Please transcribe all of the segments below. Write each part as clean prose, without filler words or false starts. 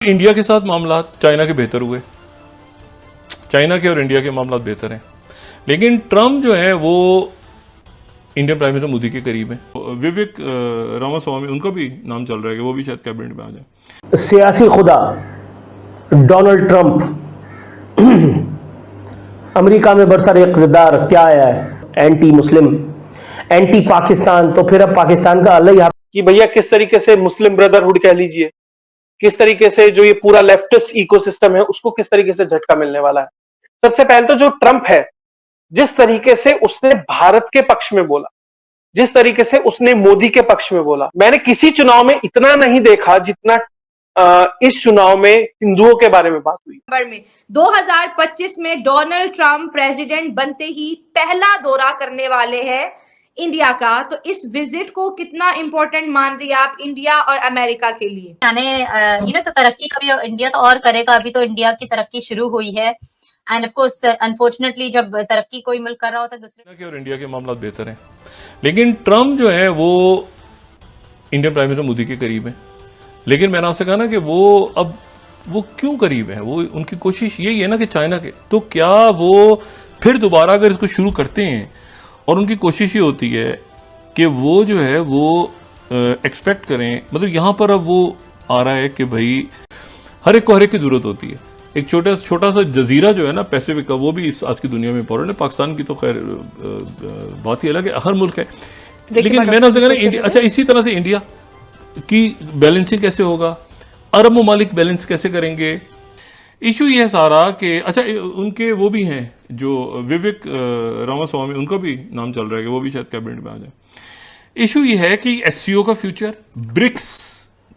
India के साथ मामला चाइना के बेहतर हुए, चाइना के और इंडिया के मामला बेहतर हैं, लेकिन ट्रम्प जो है वो इंडियन प्राइम मिनिस्टर मोदी के करीब है। विवेक रामास्वामी, उनका भी नाम चल रहा है कि वो भी शायद कैबिनेट में आ जाए। सियासी खुदा डोनाल्ड ट्रंप अमेरिका में बरसर इक़्तिदार क्या आया है, एंटी मुस्लिम, एंटी पाकिस्तान। तो फिर अब पाकिस्तान का अलग यहाँ कि भैया किस तरीके से मुस्लिम ब्रदरहुड कह लीजिए, किस तरीके से जो ये पूरा लेफ्टिस्ट इकोसिस्टम है उसको किस तरीके से झटका मिलने वाला है। सबसे पहले तो जो ट्रंप है, जिस तरीके से उसने भारत के पक्ष में बोला, जिस तरीके से उसने मोदी के पक्ष में बोला, मैंने किसी चुनाव में इतना नहीं देखा जितना इस चुनाव में हिंदुओं के बारे में बात हुई। में 2025 में डोनाल्ड ट्रंप प्रेसिडेंट बनते ही पहला दौरा करने वाले हैं इंडिया का, तो इस विजिट को कितना इंपॉर्टेंट मान रही है आप इंडिया और अमेरिका के लिए? यानी तो तरक्की का भी इंडिया तो और करेगा, अभी तो इंडिया की तरक्की शुरू हुई है एंड ऑफ कोर्स अनफॉर्चुनेटली जब तरक्की कोई मुल्क कर रहा होता है दूसरे के और इंडिया के मामला बेहतर हैं, लेकिन ट्रम्प जो है वो इंडियन प्राइम मिनिस्टर मोदी के करीब है। लेकिन मैंने आपसे कहा ना कि वो क्यों करीब है, वो उनकी कोशिश यही है ना कि चाइना के, तो क्या वो फिर दोबारा अगर इसको शुरू करते हैं और उनकी कोशिश ये होती है कि वो जो है वो एक्सपेक्ट करें, मतलब यहाँ पर अब वो आ रहा है कि भाई हर एक को हर एक की जरूरत होती है। एक छोटा सा जजीरा जो है ना पैसिफिक का, वो भी इस आज की दुनिया में इंपॉर्टेंट है। पाकिस्तान की तो खैर बात ही अलग है, हर मुल्क है, लेकिन मैंने आपसे कहना अच्छा इसी तरह से इंडिया की बैलेंसिंग कैसे होगा, अरब ममालिक बैलेंस कैसे करेंगे। इशू ये है सारा कि अच्छा उनके वो भी हैं जो विवेक रामास्वामी, उनका भी नाम चल रहा है कि वो भी शायद कैबिनेट में आ जाए। इशू ये है कि एससीओ का फ्यूचर, ब्रिक्स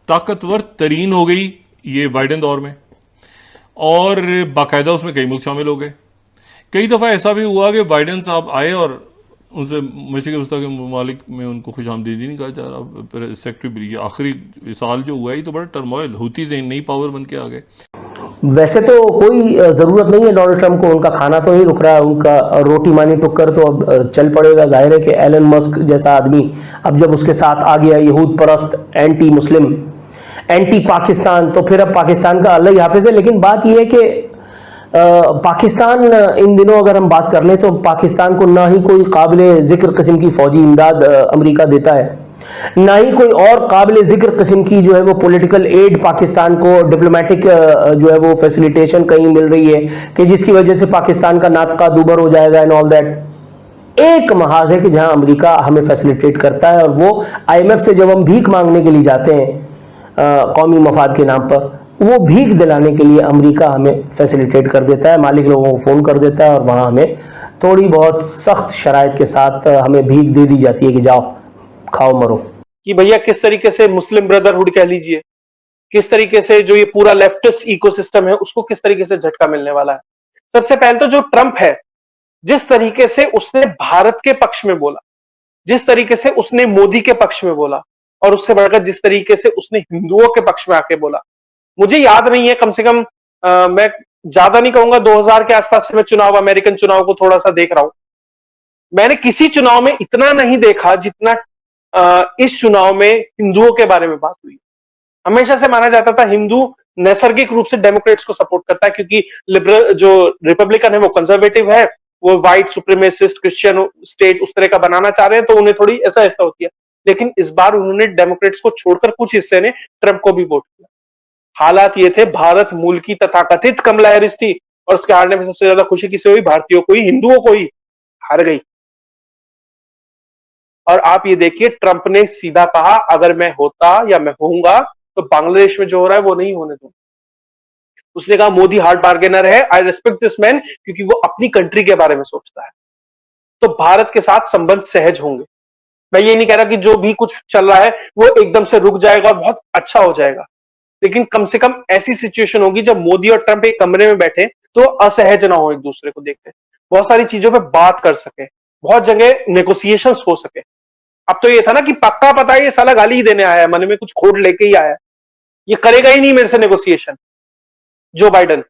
ताकतवर तरीन हो गई ये बाइडेन दौर में, और बाकायदा उसमें कई मुल्क शामिल हो गए। कई दफ़ा ऐसा भी हुआ कि बाइडेन साहब आए और उनसे मशरिक़ वस्ता के ममालिक में उनको खुशामदीदी नहीं कहा जा रहा। सेक्रेटरी आखिरी साल जो हुआ है ये तो बड़ा टर्मोइल, हुतीज़ नई पावर बन के आ गए। वैसे तो कोई ज़रूरत नहीं है डोनाल्ड ट्रंप को, उनका खाना तो ही रुक रहा है, उनका रोटी मानी टुक्कर तो अब चल पड़ेगा। जाहिर है कि एलन मस्क जैसा आदमी अब जब उसके साथ आ गया, यहूद परस्त, एंटी मुस्लिम, एंटी पाकिस्तान, तो फिर अब पाकिस्तान का अलग हाफिज है। लेकिन बात यह है कि पाकिस्तान इन दिनों अगर हम बात कर लें तो पाकिस्तान को ना ही कोई काबिल ज़िक्र किस्म की फ़ौजी इमदाद अमेरिका देता है, ना ही कोई और काबिल ज़िक्र किस्म की जो है वो पॉलिटिकल एड पाकिस्तान को, डिप्लोमेटिक जो है वो फैसिलिटेशन कहीं मिल रही है कि जिसकी वजह से पाकिस्तान का नातका दुबर हो जाएगा एंड ऑल दैट। एक महाज है कि जहां अमेरिका हमें फैसिलिटेट करता है, और वो IMF से जब हम भीख मांगने के लिए जाते हैं कौमी मफाद के नाम पर, वो भीख दिलाने के लिए अमेरिका हमें फैसिलिटेट कर देता है, मालिक लोगों को फ़ोन कर देता है और वहाँ हमें थोड़ी बहुत सख्त शराइत के साथ हमें भीख दे दी जाती है कि जाओ खाओ मरो। कि भैया किस तरीके से मुस्लिम ब्रदरहुड कह लीजिए, किस तरीके से जो ये पूरा लेफ्टिस्ट इकोसिस्टम है उसको किस तरीके से झटका मिलने वाला है। सबसे पहले तो जो ट्रंप है, जिस तरीके से उसने भारत के पक्ष में बोला, जिस तरीके से उसने मोदी के पक्ष में बोला, और उससे बढ़कर जिस तरीके से उसने हिंदुओं के पक्ष में आके बोला, मुझे याद नहीं है, कम से कम मैं ज्यादा नहीं कहूंगा, 2000 के आसपास से मैं चुनाव, अमेरिकन चुनाव को थोड़ा सा देख रहा हूं। मैंने किसी चुनाव में इतना नहीं देखा जितना इस चुनाव में हिंदुओं के बारे में बात हुई। हमेशा से माना जाता था हिंदू नैसर्गिक रूप से डेमोक्रेट्स को सपोर्ट करता है, क्योंकि लिबरल जो रिपब्लिकन है वो कंजर्वेटिव है, वो व्हाइट सुप्रीमेसिस्ट क्रिश्चियन स्टेट उस तरह का बनाना चाह रहे हैं, तो उन्हें थोड़ी ऐसा होती है। लेकिन इस बार उन्होंने डेमोक्रेट्स को छोड़कर कुछ हिस्से ने ट्रंप को भी वोट किया। हालात ये थे, भारत मूल की तथाकथित कमला हैरिस थी, और उसके हारने में सबसे ज्यादा खुशी किसे हुई? भारतीयों को ही, हिंदुओं को ही। हार गई। और आप ये देखिए, ट्रंप ने सीधा कहा अगर मैं होता या मैं होऊंगा तो बांग्लादेश में जो हो रहा है वो नहीं होने दूंगा। उसने कहा मोदी हार्ड बार्गेनर है, आई रिस्पेक्ट दिस मैन, क्योंकि वो अपनी कंट्री के बारे में सोचता है। तो भारत के साथ संबंध सहज होंगे। मैं ये नहीं कह रहा कि जो भी कुछ चल रहा है वो एकदम से रुक जाएगा और बहुत अच्छा हो जाएगा, लेकिन कम से कम ऐसी सिचुएशन होगी जब मोदी और ट्रंप एक कमरे में बैठे तो असहज ना हो एक दूसरे को देखते, बहुत सारी चीजों पे बात कर सके, बहुत जगह नेगोशिएशंस हो सके। अब तो ये था ना कि पक्का पता है ये साला गाली ही देने आया है, मन में कुछ खोट लेके ही आया है, ये करेगा ही नहीं मेरे से नेगोशिएशन। जो बाइडन,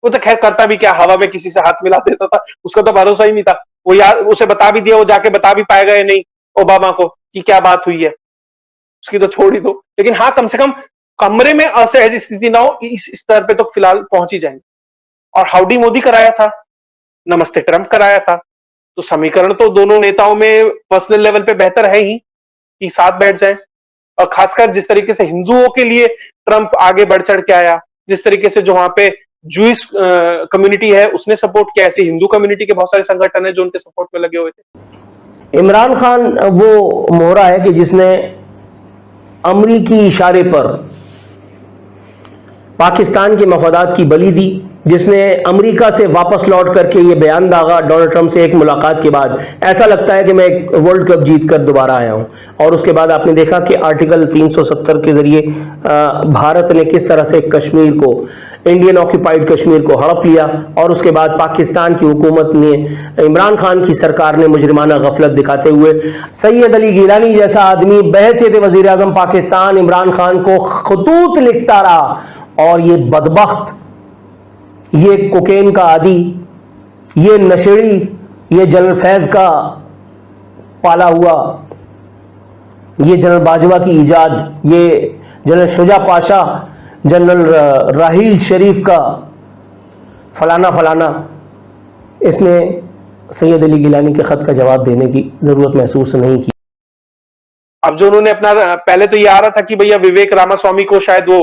वो तो खैर करता भी क्या, हवा में किसी से हाथ मिला देता था, उसका तो भरोसा ही नहीं था। वो यार उसे बता भी दिया, वो जाके बता भी पाएगा या नहीं ओबामा को कि क्या बात हुई है, उसकी तो छोड़ ही दो। लेकिन हाँ, कम से कम कमरे में असहज स्थिति ना हो, इस स्तर पे तो फिलहाल पहुंच ही जाएंगे। और हाउडी मोदी कराया था, नमस्ते ट्रंप कराया था, तो समीकरण तो दोनों नेताओं में पर्सनल लेवल पे बेहतर है ही कि साथ बैठ जाए। और खासकर जिस तरीके से हिंदुओं के लिए ट्रंप आगे बढ़ चढ़ के आया, जिस तरीके से जो वहां पे जूइश कम्युनिटी है उसने सपोर्ट किया, ऐसे हिंदू कम्युनिटी के बहुत सारे संगठन है जो उनके सपोर्ट में लगे हुए थे। इमरान खान वो मोहरा है कि जिसने अमरीकी इशारे पर पाकिस्तान के मफादात की बलि दी, जिसने अमेरिका से वापस लौट करके ये बयान दागा डोनाल्ड ट्रंप से एक मुलाकात के बाद, ऐसा लगता है कि मैं एक वर्ल्ड कप जीत कर दोबारा आया हूं। और उसके बाद आपने देखा कि आर्टिकल 370 के जरिए भारत ने किस तरह से कश्मीर को, इंडियन ऑक्यूपाइड कश्मीर को हड़प लिया, और उसके बाद पाकिस्तान की हुकूमत ने, इमरान खान की सरकार ने मुजरिमाना गफलत दिखाते हुए सैयद अली गिलानी जैसा आदमी बहैसियत वजीर आजम पाकिस्तान इमरान खान को खतूत लिखता रहा। और ये बदबख्त, ये कोकेन का आदी, ये नशेड़ी, ये जनरल फैज का पाला हुआ, ये जनरल बाजवा की ईजाद, ये जनरल शुजा पाशा, जनरल राहील शरीफ का फलाना फलाना, इसने सैयद अली गिलानी के खत का जवाब देने की जरूरत महसूस नहीं की। अब जो उन्होंने अपना, पहले तो ये आ रहा था कि भैया विवेक रामास्वामी को शायद वो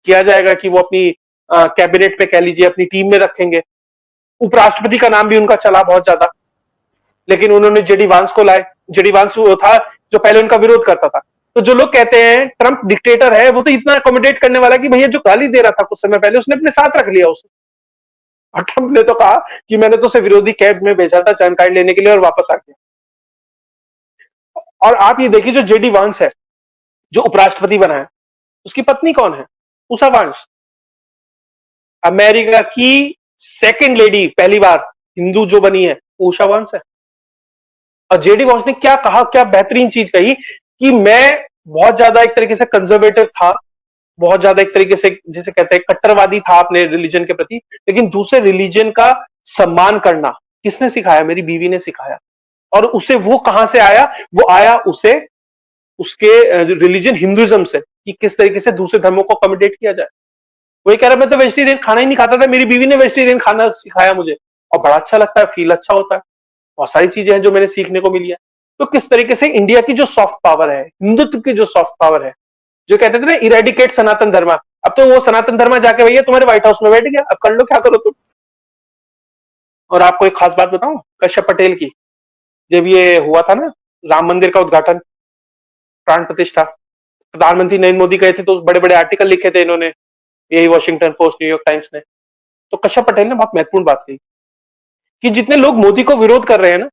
किया जाएगा कि वो अपनी कैबिनेट पे कह लीजिए अपनी टीम में रखेंगे, उपराष्ट्रपति का नाम भी उनका चला बहुत ज्यादा, लेकिन उन्होंने जेडी वांस को लाए। जेडी वांस वो था जो पहले उनका विरोध करता था। तो जो लोग कहते हैं ट्रंप डिक्टेटर है, वो तो इतना अकोमोडेट करने वाला कि भैया जो गाली दे रहा था कुछ समय पहले उसने अपने साथ रख लिया उसे। और ट्रंप ने तो कहा कि मैंने तो उसे विरोधी कैंप में भेजा था जानकारी लेने के लिए और वापस आ गया। और आप ये देखिए जो जेडी वांस है, जो उपराष्ट्रपति बना है, उसकी पत्नी कौन है? उषा वांस, अमेरिका की सेकंड लेडी, पहली बार हिंदू जो बनी है उषा वांस है। और जेडी वांस ने क्या कहा, क्या बेहतरीन चीज कही कि मैं बहुत ज्यादा एक तरीके से कंजर्वेटिव था, बहुत ज्यादा एक तरीके से जिसे कहते हैं कट्टरवादी था अपने रिलीजन के प्रति, लेकिन दूसरे रिलीजन का सम्मान करना किसने सिखाया? मेरी बीवी ने सिखाया। और उसे वो कहां से आया? वो आया उसे उसके रिलीजन हिंदुइज्म से, कि किस तरीके से दूसरे धर्मों को अकोमोडेट किया जाए। वही कह रहा मैं तो वेजिटेरियन खाना ही नहीं खाता था, मेरी बीवी ने वेजिटेरियन खाना सिखाया मुझे, और बड़ा अच्छा लगता है, फील अच्छा होता है। बहुत सारी चीजें हैं जो मैंने सीखने को मिली है। तो किस तरीके से इंडिया की जो सॉफ्ट पावर है, हिंदुत्व की जो सॉफ्ट पावर है, जो कहते थे ना इरेडिकेट सनातन धर्म, अब तो वो सनातन धर्म जाके भैया तुम्हारे व्हाइट हाउस में बैठ गया, अब कर लो क्या करो तुम। और आपको एक खास बात बताऊं, कश्यप पटेल की, जब ये हुआ था ना राम मंदिर का उद्घाटन, प्राण प्रतिष्ठा, प्रधानमंत्री नरेंद्र मोदी गए थे तो बड़े बड़े आर्टिकल लिखे थे इन्होंने, यही वॉशिंगटन पोस्ट, न्यूयॉर्क टाइम्स ने। तो कश्यप पटेल ने बहुत महत्वपूर्ण बात कही कि जितने लोग मोदी को विरोध कर रहे हैं ना,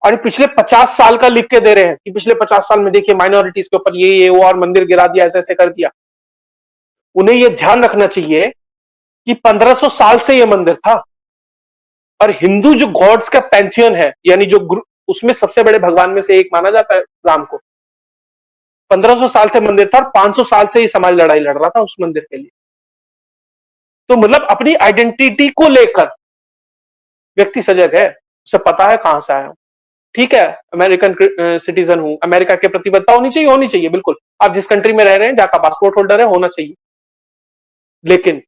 और पिछले 50 साल का लिख के दे रहे हैं कि पिछले 50 साल में देखिए माइनॉरिटीज के ऊपर ये वो और मंदिर गिरा दिया, ऐसे ऐसे कर दिया, उन्हें ये ध्यान रखना चाहिए कि 1500 साल से ये मंदिर था। और हिंदू जो गॉड्स का पैंथियन है, यानी जो उसमें सबसे बड़े भगवान में से एक माना जाता है राम को, 1500 साल से मंदिर था और 500 साल से ये समाज लड़ाई लड़ रहा था उस मंदिर के लिए। तो मतलब अपनी आइडेंटिटी को लेकर व्यक्ति सजग है, उसे पता है कहां से आया हूं। ठीक है, अमेरिकन सिटीजन हूं, अमेरिका के प्रतिबद्धता होनी चाहिए बिल्कुल। आप जिस कंट्री में रह रहे हैं, जहां का पासपोर्ट होल्डर है, होना चाहिए। लेकिन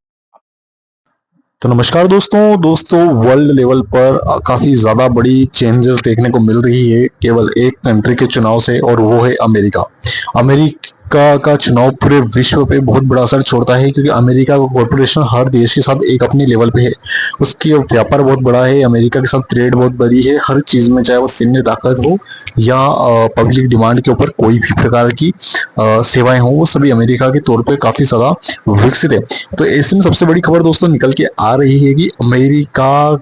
तो नमस्कार दोस्तों वर्ल्ड लेवल पर काफी ज्यादा बड़ी चेंजेस देखने को मिल रही है केवल एक कंट्री के चुनाव से, और वो है अमेरिका। अमेरिका का चुनाव पूरे विश्व पे बहुत बड़ा असर छोड़ता है, क्योंकि अमेरिका का कॉर्पोरेशन हर देश के साथ एक अपने लेवल पे है, उसकी व्यापार बहुत बड़ा है, अमेरिका के साथ ट्रेड बहुत बड़ी है, हर चीज में, चाहे वो सैन्य ताकत हो या पब्लिक डिमांड के ऊपर कोई भी प्रकार की सेवाएं हो, वो सभी अमेरिका के तौर पे काफी ज्यादा विकसित है। तो ऐसे में सबसे बड़ी खबर दोस्तों निकल के आ रही है कि अमेरिका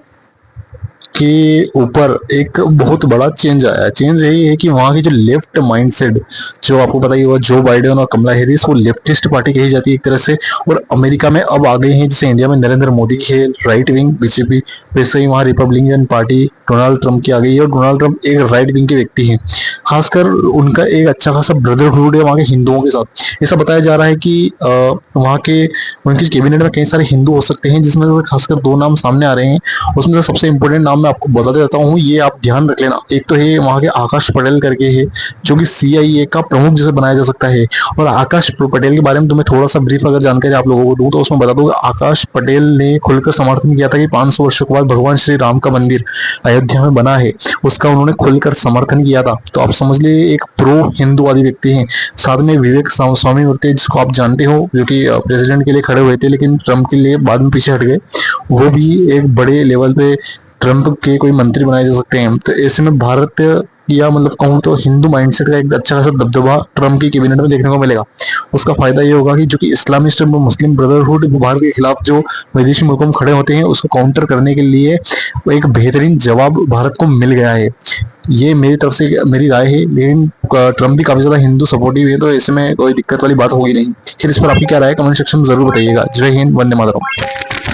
के ऊपर एक बहुत बड़ा चेंज आया है। चेंज यही है कि वहाँ की जो लेफ्ट माइंडसेट, जो आपको पता ही होगा, जो बाइडेन और कमला हैरिस, वो लेफ्टिस्ट पार्टी कही जाती है एक तरह से, और अमेरिका में अब आ गए हैं, जैसे इंडिया में नरेंद्र मोदी की है राइट विंग बीजेपी, वैसे ही वहाँ रिपब्लिकन पार्टी डोनाल्ड ट्रंप की आ गई है, और डोनाल्ड ट्रंप एक राइट विंग के व्यक्ति हैं। खासकर उनका एक अच्छा खासा ब्रदरहुड है वहाँ के हिंदुओं के साथ। ऐसा बताया जा रहा है कि वहाँ के उनकी कैबिनेट में कई सारे हिंदू हो सकते हैं, जिसमें खासकर 2 नाम सामने आ रहे हैं। उसमें सबसे इंपॉर्टेंट नाम मैं आपको बता देता हूँ, ये आप ध्यान रख लेना। एक तो है वहाँ के आकाश पटेल करके है, जो कि CIA का प्रमुख जैसे बनाया जा सकता है। और आकाश पटेल के बारे में तुम्हें थोड़ा सा ब्रीफ अगर जानकारी आप लोगों को दूं तो उसमें बता दूंगा, आकाश पटेल ने खुलकर समर्थन किया था कि 500 वर्षों के बाद भगवान श्री राम का मंदिर अयोध्या में बना है, उसका उन्होंने खुलकर समर्थन किया था। तो आप समझ लिए एक प्रो हिंदूवादी व्यक्ति हैं। साथ में विवेक स्वामी मूर्ति, जिसको आप जानते हो, जो कि प्रेसिडेंट के लिए खड़े हुए थे लेकिन ट्रम्प के लिए बाद में पीछे हट गए, वो भी एक बड़े लेवल पे ट्रम्प के कोई मंत्री बनाए जा सकते हैं। तो ऐसे में भारत या मतलब कहूँ तो हिंदू माइंडसेट का एक अच्छा खासा दबदबा ट्रम्प की कैबिनेट में देखने को मिलेगा। उसका फायदा ये होगा कि जो कि इस्लामिस्ट मुस्लिम ब्रदरहुड भारत के खिलाफ जो विदेशी मुल्कों में खड़े होते हैं, उसको काउंटर करने के लिए एक बेहतरीन जवाब भारत को मिल गया है। ये मेरी तरफ से मेरी राय है, लेकिन ट्रम्प भी काफी ज्यादा हिंदू सपोर्टिव है, तो ऐसे में कोई दिक्कत वाली बात होगी नहीं। फिर इस पर आपकी क्या राय है कमेंट सेक्शन में जरूर बताइएगा। जय हिंद, वंदे मातरम।